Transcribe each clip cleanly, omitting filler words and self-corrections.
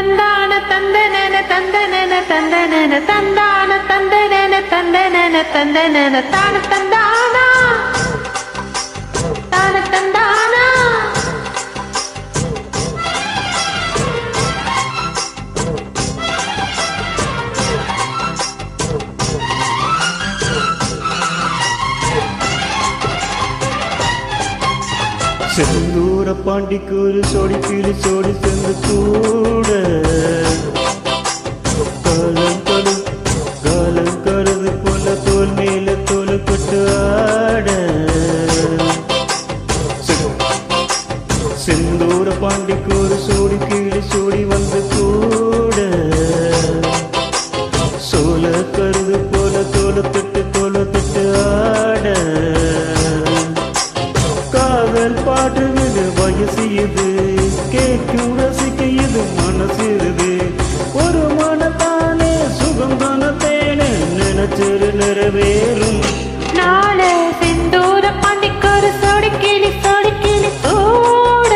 தந்தான தந்தனன தந்தனன தந்தனன தந்தான தந்தனன தந்தனன தந்தனன தான தந்தானா தான தந்தானா செந்தூர பாண்டிக்கு ஒரு சோடி கீழி சோடி சென்று கூட காலம் கருது போல தோல் மேல தோல் பட்டு ஆட செந்தூர பாண்டிக்கு ஒரு சோடி கீழி சோடி வந்து கூட சோல கருது போல தோல தொட்டு ஆட பாட்டு விடு வயசு இது கேட்கும் ரசிக்க இது மனசு இது ஒரு மனத்தானே சுகம் தானத்தேனே நினைச்சிரு நிறைவேறும் நாளே செந்தூர பாண்டிக்கு ஒரு சோடி கிளி கூட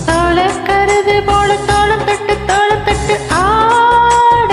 தோள கருது போல தோளம் தட்டு ஆட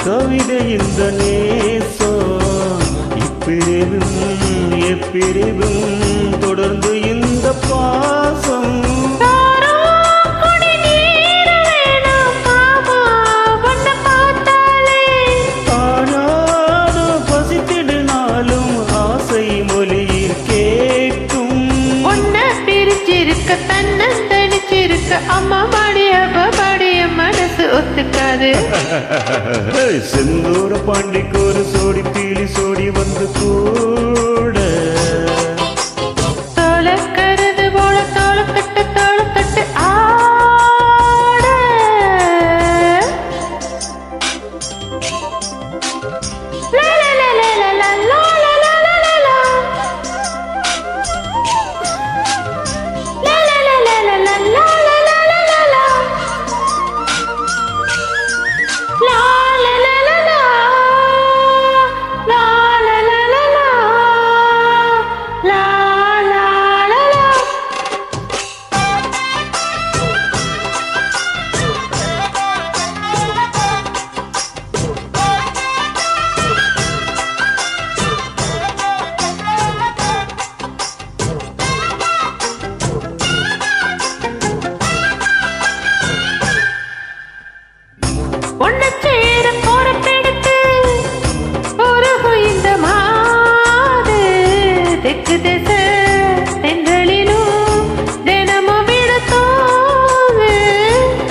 கவிதை இந்த நேசம் இப்பிரிவும் எப்பிரிவும் தொடர்ந்து இந்த பாசம் ஆனாலும் பசித்திடுனாலும் ஆசை மொழியில் கேட்கும் ஒன்ன பிரிச்சிருக்க தன்னந்தனிச்சிருக்க அம்மா பாடிய மனசு ஒத்துக்காது செந்தூர பாண்டிக்கு ஒரு சோடி கீழி சோடி வந்து கூட தோள கருது போல தோள தட்டு ஆட லா லா லா லா லா லா லா லா லா லா லா லா லா லா லா லா லா லா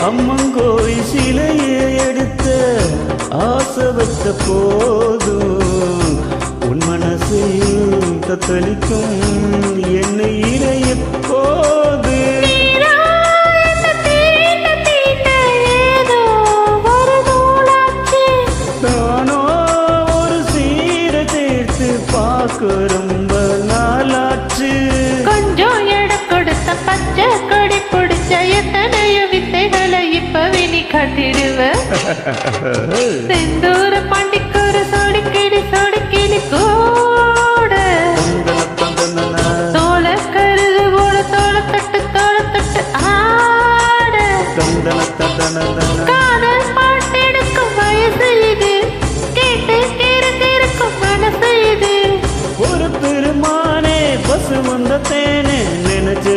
அம்மங்கோய் சிலையை எடுத்த ஆசை வைத்த போதும் உன் மனசையும் தத்தளிக்கும் என்னை இறைய போது தானோ ஒரு சீர சேர்த்து பார்க்க ரொம்ப நாளாச்சு கொஞ்சம் எடை கொடுத்த பச்சை கொடி பிடிச்ச எத்தனையோ வித்தைகளை இப்பவே நீ காட்டிடுவ செந்தூர பாண்டிக்கு ஒரு சோடி கிளி கூட தோள கருது போல தோள தட்டு ஆட காதல் பாட்டெடுக்கும் வயசு இது கேட்டு இருக்கும் மனசு இது ஒரு பெருமானே பசு வந்த தேனே நினைச்சு